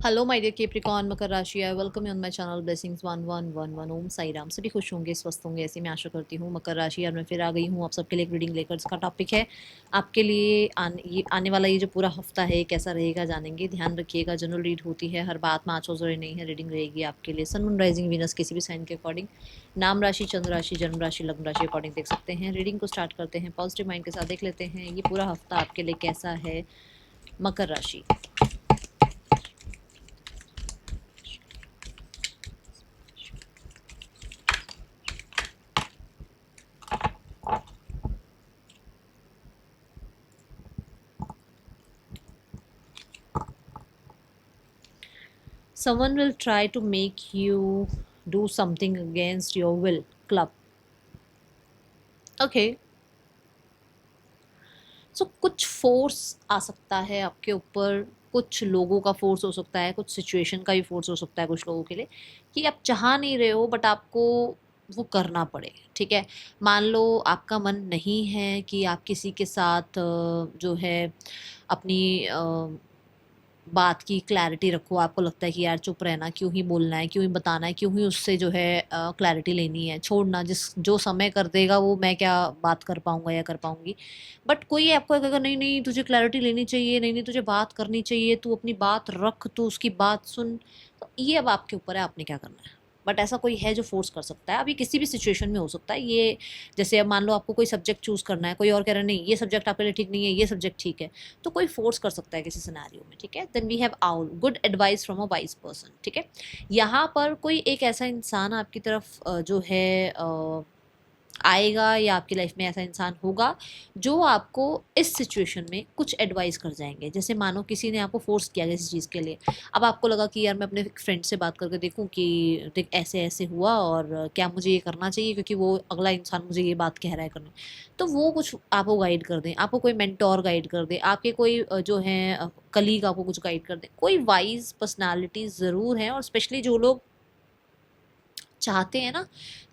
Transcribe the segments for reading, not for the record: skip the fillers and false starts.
Hello my dear Capricorn मकर राशि, I welcome you on my channel blessings 1111। ओम साई राम। सभी खुश होंगे, स्वस्थ होंगे, ऐसी मैं आशा करती हूँ। मकर राशि यार मैं फिर आ गई हूँ आप सबके लिए एक रीडिंग लेकर, जिसका टॉपिक है आपके लिए आने वाला ये जो पूरा हफ्ता है कैसा रहेगा जानेंगे। ध्यान रखिएगा, जनरल रीड होती है, हर बात में आँचो ज़रूरी नहीं है। रीडिंग रहेगी आपके लिए सन मून राइजिंग वीनस किसी भी साइन के अकॉर्डिंग, नाम राशि, चंद्र राशि, जन्म राशि, लग्न राशि अकॉर्डिंग देख सकते हैं। रीडिंग को स्टार्ट करते हैं पॉजिटिव माइंड के साथ। देख लेते हैं ये पूरा हफ्ता आपके लिए कैसा है मकर राशि। Someone will try to make you do something against your will. Club. Okay. सो कुछ फोर्स आ सकता है आपके ऊपर, कुछ लोगों का फोर्स हो सकता है, कुछ सिचुएशन का भी फोर्स हो सकता है कुछ लोगों के लिए, कि आप चाह नहीं रहे हो बट आपको वो करना पड़े। ठीक है, मान लो आपका मन नहीं है कि आप किसी के साथ जो है अपनी बात की क्लैरिटी रखो। आपको लगता है कि यार चुप रहना, क्यों ही बोलना है, क्यों ही बताना है, क्यों ही उससे जो है क्लैरिटी लेनी है, छोड़ना, जिस जो समय कर देगा वो मैं क्या बात कर पाऊंगा या कर पाऊंगी। बट कोई आपको कहेगा नहीं नहीं तुझे क्लैरिटी लेनी चाहिए, नहीं नहीं तुझे बात करनी चाहिए, तू अपनी बात रख, तू उसकी बात सुन। तो ये अब आपके ऊपर है, आपने क्या करना है। बट ऐसा कोई है जो फोर्स कर सकता है, अभी किसी भी सिचुएशन में हो सकता है ये। जैसे अब मान लो आपको कोई सब्जेक्ट चूज करना है, कोई और कह रहा है नहीं ये सब्जेक्ट आपके लिए ठीक नहीं है, ये सब्जेक्ट ठीक है, तो कोई फोर्स कर सकता है किसी सिनेरियो में। ठीक है, then we have owl good advice from a wise person. ठीक है, यहाँ पर कोई एक ऐसा इंसान आपकी तरफ जो है आएगा या आपकी लाइफ में ऐसा इंसान होगा जो आपको इस सिचुएशन में कुछ एडवाइस कर जाएंगे। जैसे मानो किसी ने आपको फोर्स किया किसी चीज़ के लिए, अब आपको लगा कि यार मैं अपने फ्रेंड से बात करके देखूं कि देख ऐसे ऐसे हुआ और क्या मुझे ये करना चाहिए, क्योंकि वो अगला इंसान मुझे ये बात कह रहा है करने। तो वो कुछ आपको गाइड कर दें, आपको कोई मेंटोर गाइड कर दे, आपके कोई जो है कलीग आपको कुछ गाइड कर दे। कोई वाइज पर्सनालिटी ज़रूर है, और स्पेशली जो लोग चाहते हैं ना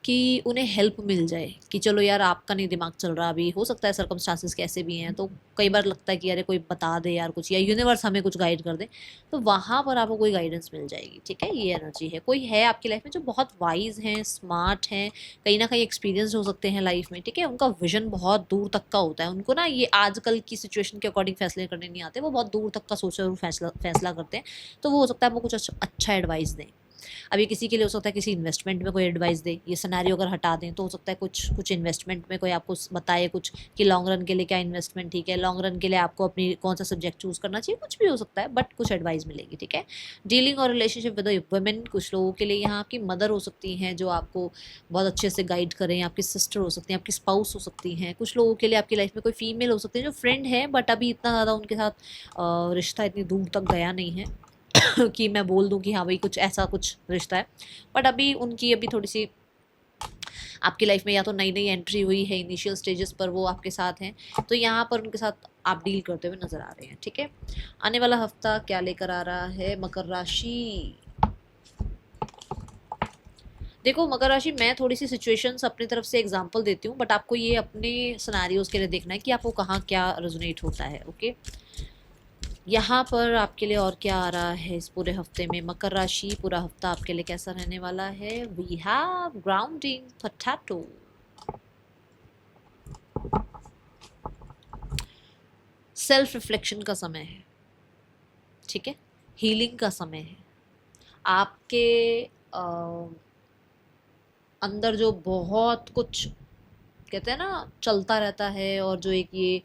कि उन्हें हेल्प मिल जाए, कि चलो यार आपका नहीं दिमाग चल रहा, अभी हो सकता है सर्कमस्टांसिस कैसे भी हैं, तो कई बार लगता है कि यार कोई बता दे यार कुछ, या यूनिवर्स हमें कुछ गाइड कर दे, तो वहाँ पर आपको कोई गाइडेंस मिल जाएगी। ठीक है, ये एनर्जी है। कोई है आपकी लाइफ में जो बहुत वाइज हैं, स्मार्ट हैं, कहीं ना कहीं एक्सपीरियंस हो सकते हैं लाइफ में। ठीक है, उनका विजन बहुत दूर तक का होता है, उनको ना ये आजकल की सिचुएशन के अकॉर्डिंग फैसले करने नहीं आते, वो बहुत दूर तक का सोचे और फैसला फैसला करते हैं। तो वो हो सकता है आपको कुछ अच्छा एडवाइस दें। अभी किसी के लिए हो सकता है किसी इन्वेस्टमेंट में कोई एडवाइस दे, ये सिनेरियो अगर हटा दें तो हो सकता है कुछ कुछ इन्वेस्टमेंट में कोई आपको बताए कुछ, कि लॉन्ग रन के लिए क्या इन्वेस्टमेंट ठीक है, लॉन्ग रन के लिए आपको अपनी कौन सा सब्जेक्ट चूज करना चाहिए, कुछ भी हो सकता है, बट कुछ एडवाइस मिलेगी। ठीक है, डीलिंग और रिलेशनशिप विद वुमेन, कुछ लोगों के लिए यहाँ आपकी मदर हो सकती हैं जो आपको बहुत अच्छे से गाइड करें, आपकी सिस्टर हो सकती हैं, आपकी स्पाउस हो सकती हैं। कुछ लोगों के लिए आपकी लाइफ में कोई फीमेल हो सकती है जो फ्रेंड है बट अभी इतना ज़्यादा उनके साथ रिश्ता इतनी दूर तक गया नहीं है कि मैं बोल दूं कि हाँ भाई कुछ ऐसा कुछ रिश्ता है, बट अभी उनकी अभी थोड़ी सी आपकी लाइफ में या तो नई नई एंट्री हुई है, इनिशियल स्टेजेस पर वो आपके साथ हैं, तो यहाँ पर उनके साथ आप डील करते हुए नजर आ रहे हैं। ठीक है, आने वाला हफ्ता क्या लेकर आ रहा है मकर राशि। देखो मकर राशि, मैं थोड़ी सी सिचुएशंस अपनी तरफ से एग्जांपल देती हूँ, बट आपको ये अपने सिनेरियोज के लिए देखना है कि आपको कहाँ क्या रेजोनेट होता है। ओके, यहाँ पर आपके लिए और क्या आ रहा है इस पूरे हफ्ते में मकर राशि, पूरा हफ्ता आपके लिए कैसा रहने वाला है। We have grounding potato, self reflection का समय है। ठीक है, हीलिंग का समय है। आपके अंदर जो बहुत कुछ कहते हैं ना चलता रहता है, और जो एक ये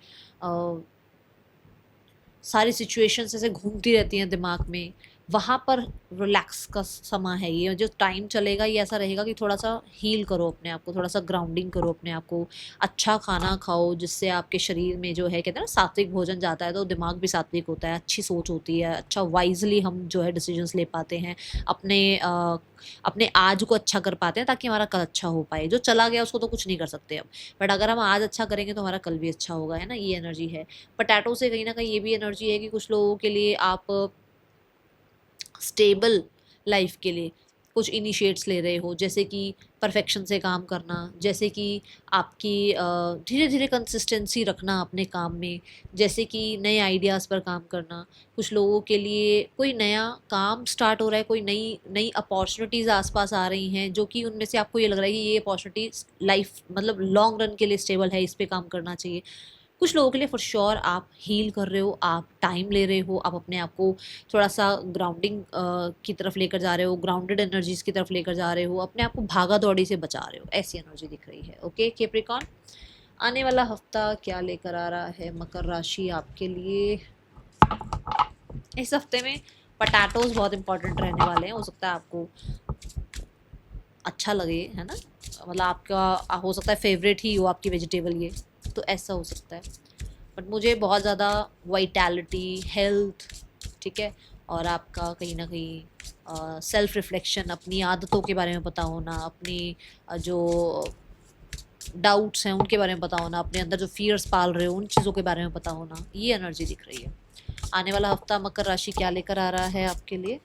सारी सिचुएशंस ऐसे घूमती रहती हैं दिमाग में, वहाँ पर रिलैक्स का समय है। ये जो टाइम चलेगा ये ऐसा रहेगा कि थोड़ा सा हील करो अपने आप को, थोड़ा सा ग्राउंडिंग करो अपने आप को, अच्छा खाना खाओ जिससे आपके शरीर में जो है कहते हैं ना सात्विक भोजन जाता है तो दिमाग भी सात्विक होता है, अच्छी सोच होती है, अच्छा वाइजली हम जो है डिसीजंस ले पाते हैं, अपने अपने आज को अच्छा कर पाते हैं ताकि हमारा कल अच्छा हो पाए। जो चला गया उसको तो कुछ नहीं कर सकते अब, बट अगर हम आज अच्छा करेंगे तो हमारा कल भी अच्छा होगा, है ना, ये एनर्जी है। पोटैटो से कहीं ना कहीं ये भी एनर्जी है कि कुछ लोगों के लिए आप स्टेबल लाइफ के लिए कुछ इनिशिएट्स ले रहे हो, जैसे कि परफेक्शन से काम करना, जैसे कि आपकी धीरे धीरे कंसिस्टेंसी रखना अपने काम में, जैसे कि नए आइडियाज़ पर काम करना। कुछ लोगों के लिए कोई नया काम स्टार्ट हो रहा है, कोई नई नई अपॉर्चुनिटीज़ आसपास आ रही हैं, जो कि उनमें से आपको ये लग रहा है कि ये अपॉर्चुनिटी लाइफ मतलब लॉन्ग रन के लिए स्टेबल है, इस पे काम करना चाहिए। कुछ लोगों के लिए फॉर श्योर आप हील कर रहे हो, आप टाइम ले रहे हो, आप अपने आप को थोड़ा सा ग्राउंडिंग की तरफ लेकर जा रहे हो, ग्राउंडेड एनर्जीज की तरफ लेकर जा रहे हो, अपने आप को भागा दौड़ी से बचा रहे हो, ऐसी एनर्जी दिख रही है। ओके कैप्रिकॉर्न, आने वाला हफ्ता क्या लेकर आ रहा है मकर राशि आपके लिए? इस हफ्ते में पटाटोज बहुत इंपॉर्टेंट रहने वाले हैं। हो सकता है आपको अच्छा लगे, है ना, मतलब आपका हो सकता है फेवरेट ही हो आपकी वेजिटेबल ये, तो ऐसा हो सकता है। बट मुझे बहुत ज़्यादा वाइटैलिटी, हेल्थ, ठीक है, और आपका कहीं ना कहीं सेल्फ रिफ्लेक्शन, अपनी आदतों के बारे में पता होना, अपनी जो डाउट्स हैं उनके बारे में पता होना, अपने अंदर जो फियर्स पाल रहे हो उन चीज़ों के बारे में पता होना, ये एनर्जी दिख रही है। आने वाला हफ्ता मकर राशि क्या लेकर आ रहा है आपके लिए?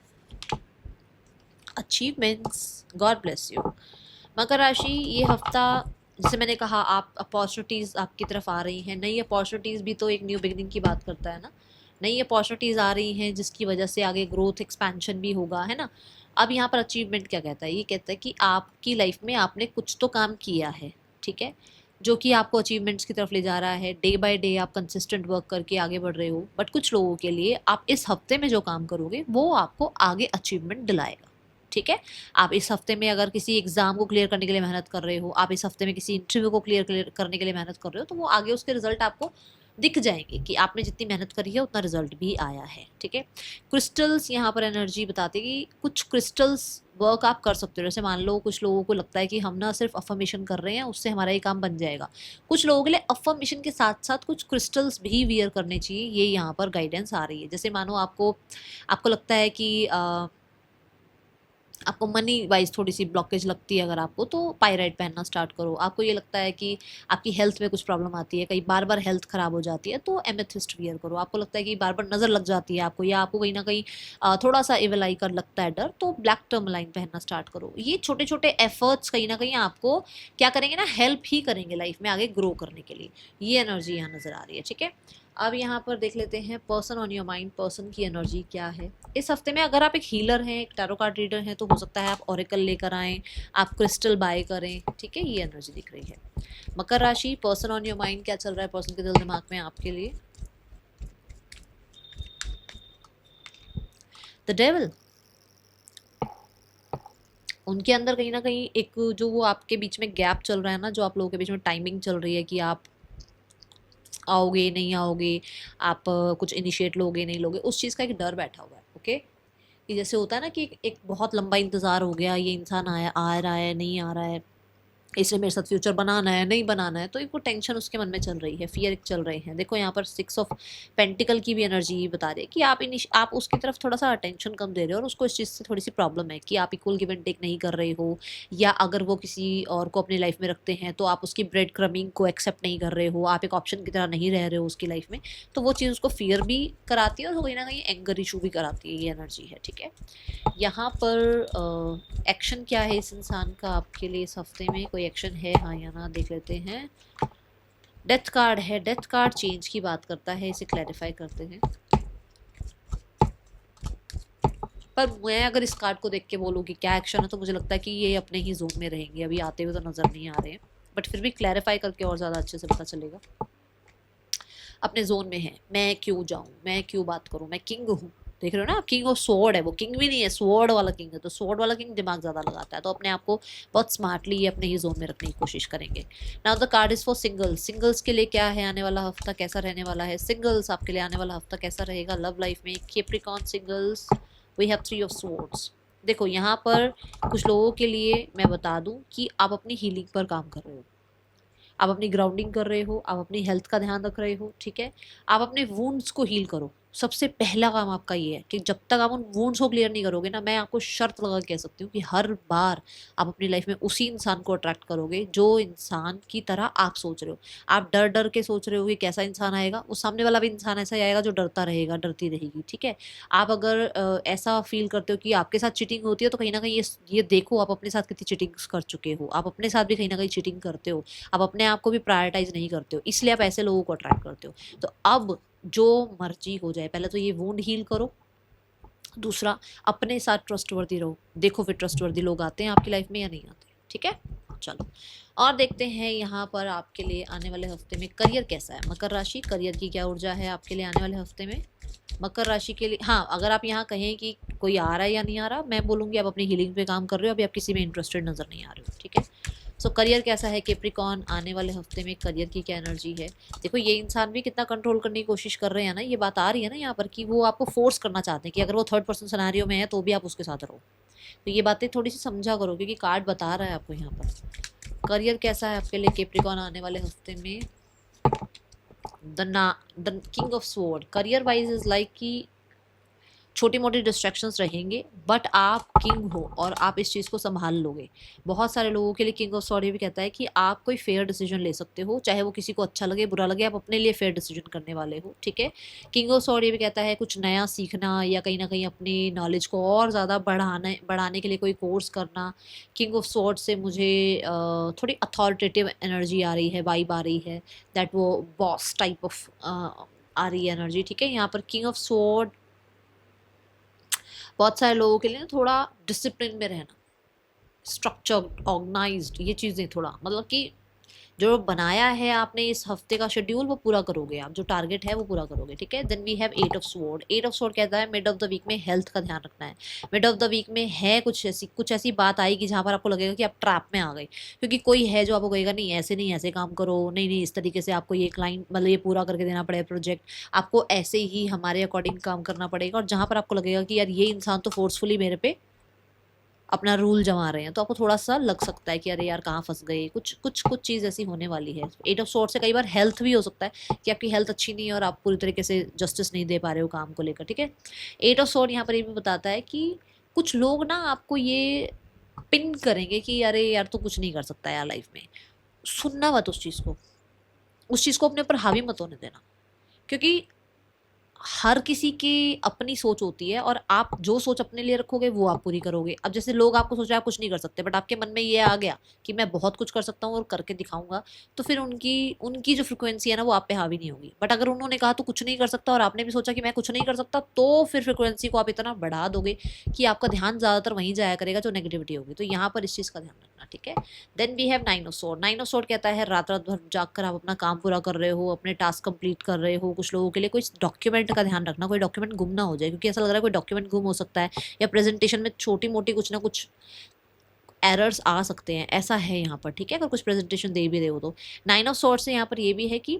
Achievements, God bless you. मकर राशि ये हफ्ता, जैसे मैंने कहा, आप अपॉर्चुनिटीज़ आपकी तरफ आ रही हैं। नई अपॉर्चुनिटीज़ भी तो एक न्यू बिगनिंग की बात करता है ना। नई अपॉर्चुनिटीज़ आ रही हैं जिसकी वजह से आगे ग्रोथ एक्सपेंशन भी होगा, है ना। अब यहाँ पर अचीवमेंट क्या कहता है? ये कहता है कि आपकी लाइफ में आपने कुछ तो काम किया है, ठीक है, जो कि आपको अचीवमेंट्स की तरफ ले जा रहा है। डे बाय डे आप कंसिस्टेंट वर्क करके आगे बढ़ रहे हो। बट कुछ लोगों के लिए आप इस हफ्ते में जो काम करोगे वो आपको आगे अचीवमेंट दिलाएगा, ठीक है। आप इस हफ्ते में अगर किसी एग्जाम को क्लियर करने के लिए मेहनत कर रहे हो, आप इस हफ्ते में किसी इंटरव्यू को क्लियर करने के लिए मेहनत कर रहे हो, तो वो आगे उसके रिजल्ट आपको दिख जाएंगे कि आपने जितनी मेहनत करी है उतना रिजल्ट भी आया है, ठीक है। क्रिस्टल्स यहाँ पर एनर्जी बताते हैं कि कुछ क्रिस्टल्स वर्क आप कर सकते हो। जैसे मान लो कुछ लोगों को लगता है कि हम ना सिर्फ अफर्मेशन कर रहे हैं, उससे हमारा ये काम बन जाएगा। कुछ लोगों के लिए अफर्मेशन के साथ साथ कुछ क्रिस्टल्स भी वियर करने चाहिए, ये यहाँ पर गाइडेंस आ रही है। जैसे मानो आपको आपको लगता है कि आपको मनी वाइज थोड़ी सी ब्लॉकेज लगती है अगर आपको, तो पायराइट पहनना स्टार्ट करो। आपको ये लगता है कि आपकी हेल्थ में कुछ प्रॉब्लम आती है, कई बार बार हेल्थ ख़राब हो जाती है, तो एमेथिस्ट वियर करो। आपको लगता है कि बार बार नज़र लग जाती है आपको, या आपको कहीं ना कहीं थोड़ा सा एविल आई का लगता है डर, तो ब्लैक टर्मलाइन पहनना स्टार्ट करो। ये छोटे छोटे एफर्ट्स कहीं ना कहीं आपको क्या करेंगे ना, हेल्प ही करेंगे लाइफ में आगे ग्रो करने के लिए। ये एनर्जी यहाँ नज़र आ रही है, ठीक है। अब यहाँ पर देख लेते हैं person on your mind, person की एनर्जी क्या है इस हफ्ते में। अगर आप एक हीलर हैं, एक टैरो कार्ड रीडर हैं, तो हो सकता है आप ओरेकल लेकर आएँ, आप क्रिस्टल बाय करें, ठीक है। ये एनर्जी दिख रही है। मकर राशि, पर्सन ऑन योर माइंड, क्या चल रहा है पर्सन के दिल दिमाग में आपके लिए? द डेविल, उनके अंदर कहीं ना कहीं एक जो वो आपके बीच में गैप चल रहा है ना, जो आप लोगों के बीच में टाइमिंग चल रही है कि आप आओगे नहीं आओगे, आप कुछ इनिशिएट लोगे नहीं लोगे, उस चीज़ का एक डर बैठा हुआ है, ओके। कि जैसे होता है ना कि एक बहुत लंबा इंतज़ार हो गया, ये इंसान आया, आ रहा है नहीं आ रहा है, इसने मेरे साथ फ्यूचर बनाना है नहीं बनाना है, तो एक वो टेंशन उसके मन में चल रही है, फियर चल रहे हैं। देखो यहाँ पर 6 ऑफ पेंटिकल की भी एनर्जी बता रही है कि आप उसकी तरफ थोड़ा सा अटेंशन कम दे रहे हो, और उसको इस चीज़ से थोड़ी सी प्रॉब्लम है कि आप इक्वल गिव एंड टेक नहीं कर रहे हो, या अगर वो किसी और को अपनी लाइफ में रखते हैं तो आप उसकी ब्रेड क्रमिंग को एक्सेप्ट नहीं कर रहे हो, आप एक ऑप्शन की तरह नहीं रह रहे हो उसकी लाइफ में। तो वो चीज़ उसको फियर भी कराती है और कहीं ना कहीं एंगर इशू भी कराती है, ये एनर्जी है, ठीक है। यहाँ पर एक्शन क्या है इस इंसान का आपके लिए इस हफ्ते में? कोई एक्शन है हाँ या ना, देख लेते हैं। डेथ कार्ड है, डेथ कार्ड चेंज की बात करता है, इसे क्लैरिफाई करते हैं। पर मैं अगर इस कार्ड को देख के बोलूँ कि क्या एक्शन है, तो मुझे लगता है कि ये अपने ही जोन में रहेंगे, अभी आते हुए तो नज़र नहीं आ रहे हैं, बट फिर भी क्लैरिफाई करके और ज़्यादा अच्छे से पता चलेगा। अपने जोन में है, मैं क्यों जाऊँ, मैं क्यों बात करूँ, मैं किंग हूँ, देख रहे हो ना, किंग ऑफ स्वॉर्ड है वो, किंग भी नहीं है, स्वॉर्ड वाला किंग है, तो स्वॉर्ड वाला किंग दिमाग ज़्यादा लगाता है, तो अपने आप को बहुत स्मार्टली ये अपने ही जोन में रखने की कोशिश करेंगे। Now the card is for singles, singles के लिए क्या है आने वाला हफ्ता, कैसा रहने वाला है सिंगल्स आपके लिए आने वाला हफ्ता कैसा रहेगा लव लाइफ में? Capricorn singles, we have 3 of swords. देखो यहाँ पर कुछ लोगों के लिए मैं बता दूँ कि आप अपनी हीलिंग पर काम कर रहे हो, आप अपनी ग्राउंडिंग कर रहे हो, आप अपनी हेल्थ का ध्यान रख रहे हो, ठीक है। आप अपने वुंड्स को हील करो, सबसे पहला काम आपका ये है कि जब तक आप उन वुंड्स को क्लियर नहीं करोगे ना, मैं आपको शर्त लगा के कह सकती हूँ कि हर बार आप अपनी लाइफ में उसी इंसान को अट्रैक्ट करोगे जो इंसान की तरह आप सोच रहे हो। आप डर डर के सोच रहे हो कि कैसा इंसान आएगा, वो सामने वाला भी इंसान ऐसा ही आएगा जो डरता रहेगा, डरती रहेगी, ठीक है। आप अगर ऐसा फील करते हो कि आपके साथ चीटिंग होती है, तो कहीं ना कहीं ये देखो आप अपने साथ कितनी चीटिंग कर चुके हो। आप अपने साथ भी कहीं ना कहीं चीटिंग करते हो, आप अपने आप को भी प्रायोरिटाइज नहीं करते हो, इसलिए आप ऐसे लोगों को अट्रैक्ट करते हो। तो अब जो मर्जी हो जाए, पहले तो ये वुंड हील करो। दूसरा, अपने साथ ट्रस्टवर्दी रहो। देखो फिर ट्रस्टवर्दी लोग आते हैं आपकी लाइफ में या नहीं आते, ठीक है। चलो और देखते हैं यहाँ पर आपके लिए आने वाले हफ्ते में करियर कैसा है। मकर राशि, करियर की क्या ऊर्जा है आपके लिए आने वाले हफ्ते में मकर राशि के लिए। हाँ, अगर आप यहाँ कहें कि कोई आ रहा है या नहीं आ रहा, मैं बोलूँगी आप अपनी हीलिंग पे काम कर रहे हो, अभी आप किसी में इंटरेस्टेड नजर नहीं आ रहे हो, ठीक है। सो करियर कैसा है कैप्रिकॉर्न, आने वाले हफ्ते में करियर की क्या एनर्जी है। देखो ये इंसान भी कितना कंट्रोल करने की कोशिश कर रहे हैं ना, ये बात आ रही है ना यहाँ पर कि वो आपको फोर्स करना चाहते हैं कि अगर वो थर्ड पर्सन सिनेरियो में है तो भी आप उसके साथ रहो। तो ये बातें थोड़ी सी समझा करो, क्योंकि कार्ड बता रहा है आपको यहाँ पर करियर कैसा है आपके लिए कैप्रिकॉर्न आने वाले हफ्ते में। The king of sword, career wise is like कि छोटी मोटी डिस्ट्रैक्शंस रहेंगे, बट आप किंग हो और आप इस चीज़ को संभाल लोगे। बहुत सारे लोगों के लिए किंग ऑफ सॉर्ड ये भी कहता है कि आप कोई फेयर डिसीजन ले सकते हो, चाहे वो किसी को अच्छा लगे बुरा लगे, आप अपने लिए फेयर डिसीजन करने वाले हो, ठीक है। किंग ऑफ सॉर्ड ये भी कहता है कुछ नया सीखना या कहीं ना कहीं अपनी नॉलेज को और ज़्यादा बढ़ाने के लिए कोई कोर्स करना। किंग ऑफ सॉर्ड से मुझे थोड़ी अथॉरिटेटिव एनर्जी आ रही है, वाइब आ रही है, दैट वो बॉस टाइप ऑफ आ रही है एनर्जी, ठीक है। यहाँ पर किंग ऑफ सॉर्ड बहुत सारे लोगों के लिए ना थोड़ा डिसिप्लिन में रहना, स्ट्रक्चर्ड ऑर्गेनाइज्ड, ये चीज़ें थोड़ा मतलब कि जो बनाया है आपने इस हफ्ते का शेड्यूल वो पूरा करोगे आप, जो टारगेट है वो पूरा करोगे, ठीक है। Then we have eight of sword. Eight of sword कहता है मिड ऑफ द वीक में हेल्थ का ध्यान रखना है। मिड ऑफ द वीक में है कुछ ऐसी बात आएगी जहां पर आपको लगेगा कि आप ट्रैप में आ गए, क्योंकि कोई है जो आपको कहेगा नहीं ऐसे काम करो, नहीं नहीं इस तरीके से आपको ये क्लाइंट मतलब ये पूरा करके देना पड़ेगा प्रोजेक्ट, आपको ऐसे ही हमारे अकॉर्डिंग काम करना पड़ेगा। और जहां पर आपको लगेगा कि यार ये इंसान तो फोर्सफुली मेरे पे अपना रूल जमा रहे हैं, तो आपको थोड़ा सा लग सकता है कि अरे यार कहाँ फंस गए, कुछ चीज़ ऐसी होने वाली है। एट ऑफ सॉर्ड से कई बार हेल्थ भी हो सकता है कि आपकी हेल्थ अच्छी नहीं है और आप पूरी तरीके से जस्टिस नहीं दे पा रहे हो काम को लेकर, ठीक है। एट ऑफ सॉर्ड यहाँ पर ये भी बताता है कि कुछ लोग ना आपको ये पिन करेंगे कि अरे यार तू कुछ नहीं कर सकता यार लाइफ में। सुनना मत उस चीज़ को अपने ऊपर हावी मत होने देना, क्योंकि हर किसी की अपनी सोच होती है और आप जो सोच अपने लिए रखोगे वो आप पूरी करोगे। अब जैसे लोग आपको सोच रहे हैं आप कुछ नहीं कर सकते, बट आपके मन में ये आ गया कि मैं बहुत कुछ कर सकता हूँ और करके दिखाऊंगा, तो फिर उनकी उनकी जो फ्रिक्वेंसी है ना वो आप पे हावी नहीं होगी। बट अगर उन्होंने कहा तो कुछ नहीं कर सकता और आपने भी सोचा कि मैं कुछ नहीं कर सकता, तो फिर फ्रिक्वेंसी को आप इतना बढ़ा दोगे कि आपका ध्यान ज़्यादातर वहीं जाया करेगा जो नेगेटिविटी होगी। तो यहाँ पर इस चीज़ का ध्यान रखना, ठीक है। Then we have nine of sword. Nine of sword कहता है रात रात भर जाग कर आप अपना काम पूरा कर रहे हो, अपने टास्क कंप्लीट कर रहे हो। कुछ लोगों के लिए कोई डॉक्यूमेंट का ध्यान रखना, कोई डॉक्यूमेंट गुम ना हो जाए, क्योंकि ऐसा लग रहा है कोई डॉक्यूमेंट गुम हो सकता है या प्रेजेंटेशन में छोटी मोटी कुछ ना कुछ एरर्स आ सकते हैं, ऐसा है यहाँ पर, ठीक है। अगर कुछ प्रेजेंटेशन दे भी रहे हो तो नाइन ऑफ स्वॉर्ड से यहाँ पर ये भी है कि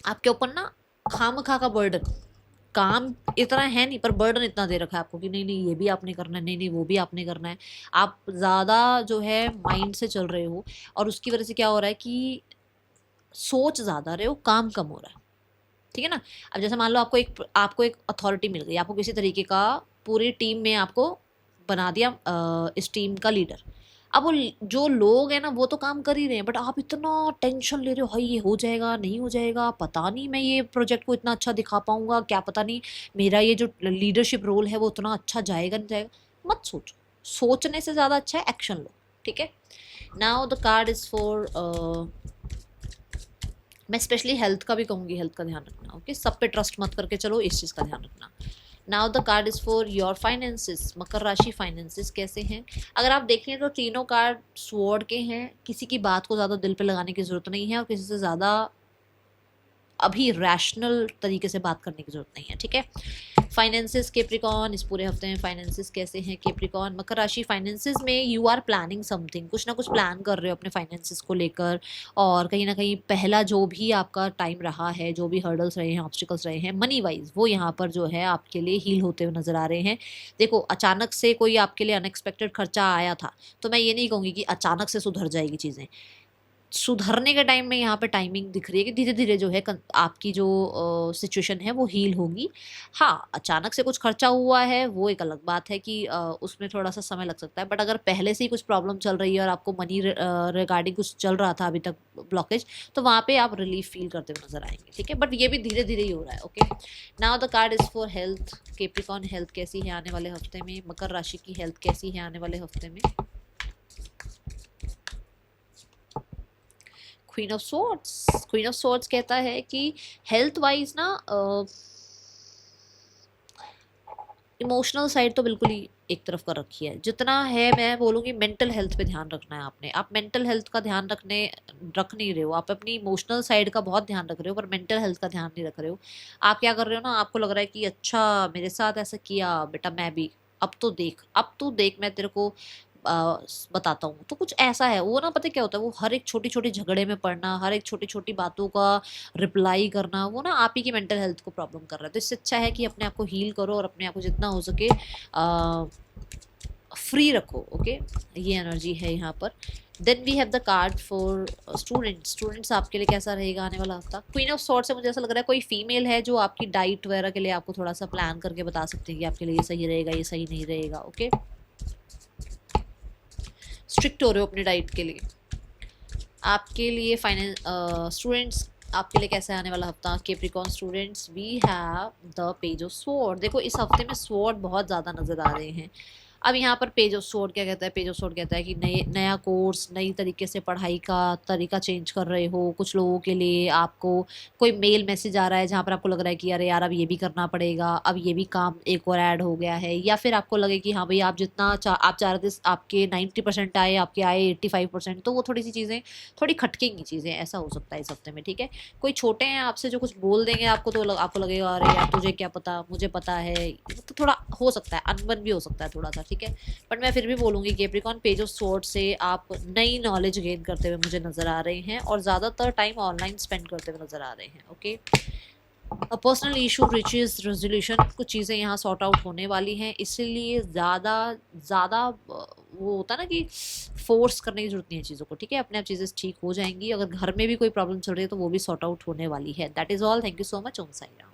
आपके ऊपर ना खामखा का बर्डन, काम इतना है नहीं पर बर्डन इतना दे रखा है आपको कि नहीं नहीं ये भी आपने करना है, नहीं नहीं वो भी आपने करना है। आप ज़्यादा जो है माइंड से चल रहे हो और उसकी वजह से क्या हो रहा है कि सोच ज़्यादा रहे हो, काम कम हो रहा है, ठीक है ना। अब जैसे मान लो आपको एक अथॉरिटी मिल गई, आपको किसी तरीके का पूरी टीम में आपको बना दिया इस टीम का लीडर। अब वो जो लोग हैं ना वो तो काम कर ही रहे हैं, बट आप इतना टेंशन ले रहे हो, हाई ये हो जाएगा नहीं हो जाएगा, पता नहीं मैं ये प्रोजेक्ट को इतना अच्छा दिखा पाऊंगा, क्या पता नहीं मेरा ये जो लीडरशिप रोल है वो उतना अच्छा जाएगा नहीं जाएगा। मत सोचो, सोचने से ज़्यादा अच्छा है एक्शन लो, ठीक है। Now the card is for मैं स्पेशली हेल्थ का भी कहूँगी, हेल्थ का ध्यान रखना, ओके। सब पे ट्रस्ट मत करके चलो, इस चीज़ का ध्यान रखना। Now the card is for your finances. मकर राशि फाइनेंसिस कैसे हैं। अगर आप देखें तो तीनों कार्ड स्वॉर्ड के हैं। किसी की बात को ज़्यादा दिल पे लगाने की ज़रूरत नहीं है और किसी से ज़्यादा अभी रैशनल तरीके से बात करने की जरूरत नहीं है, ठीक है। फाइनेंसिस कैप्रिकॉर्न, इस पूरे हफ्ते में फाइनेंसिस कैसे हैं कैप्रिकॉर्न। मकर राशि फाइनेंसिस में यू आर प्लानिंग समथिंग, कुछ ना कुछ प्लान कर रहे हो अपने फाइनेंसिस को लेकर, और कहीं ना कहीं पहला जो भी आपका टाइम रहा है, जो भी हर्डल्स रहे हैं, ऑब्स्टिकल्स रहे हैं मनी वाइज, वो यहाँ पर जो है आपके लिए हील होते हुए नजर आ रहे हैं। देखो अचानक से कोई आपके लिए अनएक्सपेक्टेड खर्चा आया था, तो मैं ये नहीं कहूँगी कि अचानक से सुधर जाएगी चीज़ें। सुधरने के टाइम में यहाँ पे टाइमिंग दिख रही है कि धीरे धीरे जो है आपकी जो सिचुएशन है वो हील होगी। हाँ, अचानक से कुछ खर्चा हुआ है वो एक अलग बात है कि उसमें थोड़ा सा समय लग सकता है, बट अगर पहले से ही कुछ प्रॉब्लम चल रही है और आपको मनी रिगार्डिंग कुछ चल रहा था अभी तक ब्लॉकेज, तो वहाँ पे आप रिलीफ फील करते हुए नजर आएंगे। ठीक है, बट ये भी धीरे धीरे ही हो रहा है। Okay, now the card is for health. Capricorn, health कैसी है आने वाले हफ्ते में? मकर राशि की हेल्थ कैसी है आने वाले हफ्ते में? Queen of swords. Queen of swords कहता है कि हेल्थ वाइज ना इमोशनल साइड तो बिल्कुल ही एक तरफ कर रखी है। जितना है मैं बोलूँगी मेंटल हेल्थ पे ध्यान रखना है आपने। आप मेंटल हेल्थ का ध्यान रख नहीं रहे हो, आप अपनी इमोशनल साइड का बहुत ध्यान रख रहे हो पर मेंटल हेल्थ का ध्यान नहीं रख रहे हो। आप क्या कर रहे हो ना, आपको लग रहा है कि अच्छा मेरे साथ ऐसा किया बेटा, मैं भी अब तू देख मैं तेरे को बताता हूँ। तो कुछ ऐसा है वो ना, पता है क्या होता है, वो हर एक छोटी छोटी झगड़े में पड़ना, हर एक छोटी छोटी बातों का रिप्लाई करना, वो ना आप ही की मेंटल हेल्थ को प्रॉब्लम कर रहा है। तो इससे अच्छा है कि अपने आप को हील करो और अपने आप को जितना हो सके फ्री रखो। ओके, ये एनर्जी है यहाँ पर। Then we have the card for students. Students आपके लिए कैसा रहेगा आने वाला हफ्ता? क्वीन ऑफ सॉर्ड्स से मुझे ऐसा लग रहा है कोई फीमेल है जो आपकी डाइट वगैरह के लिए आपको थोड़ा सा प्लान करके बता सकती है कि आपके लिए ये सही रहेगा, ये सही नहीं रहेगा। ओके, स्ट्रिक्ट हो रहे हो अपनी डाइट के लिए। आपके लिए फाइनेंस स्टूडेंट्स आपके लिए कैसा है आने वाला हफ्ता? Capricorn students, we have the page of sword. देखो इस हफ्ते में स्वॉर्ड बहुत ज़्यादा नजर आ रहे हैं। अब यहाँ पर पेज ऑफ स्वॉर्ड क्या कहता है? पेज ऑफ स्वॉर्ड कहता है कि नया कोर्स, नई तरीके से पढ़ाई का तरीका चेंज कर रहे हो। कुछ लोगों के लिए आपको कोई मेल मैसेज आ रहा है जहाँ पर आपको लग रहा है कि अरे यार अब ये भी करना पड़ेगा, अब ये भी काम एक और ऐड हो गया है। या फिर आपको लगे कि हाँ भाई आप आप चाह रहे थे आपके 90% आए, आपके आए 85%, तो वो थोड़ी सी चीज़ें थोड़ी खटकेंगी चीज़ें, ऐसा हो सकता है इस हफ्ते में। ठीक है, कोई छोटे हैं आपसे जो कुछ बोल देंगे आपको, तो आपको लगेगा अरे यार तुझे क्या पता, मुझे पता है। तो थोड़ा हो सकता है अनबन भी हो सकता है थोड़ा सा। ठीक है, बट मैं फिर भी बोलूँगी कैप्रिकॉर्न पेज ऑफ स्वॉर्ड से आप नई नॉलेज गेन करते हुए मुझे नज़र आ रहे हैं और ज़्यादातर टाइम ऑनलाइन स्पेंड करते हुए नज़र आ रहे हैं। Okay, personal issue reaches resolution, कुछ चीज़ें यहाँ सॉर्ट आउट होने वाली हैं, इसीलिए ज़्यादा ज़्यादा वो होता है ना कि फोर्स करने की जरूरत नहीं है चीज़ों को। ठीक है, अपने आप चीज़ें ठीक हो जाएंगी। अगर घर में भी कोई प्रॉब्लम चल रही है तो वो भी सॉर्ट आउट होने वाली है। That is all. Thank you so much. Om Sai Ram.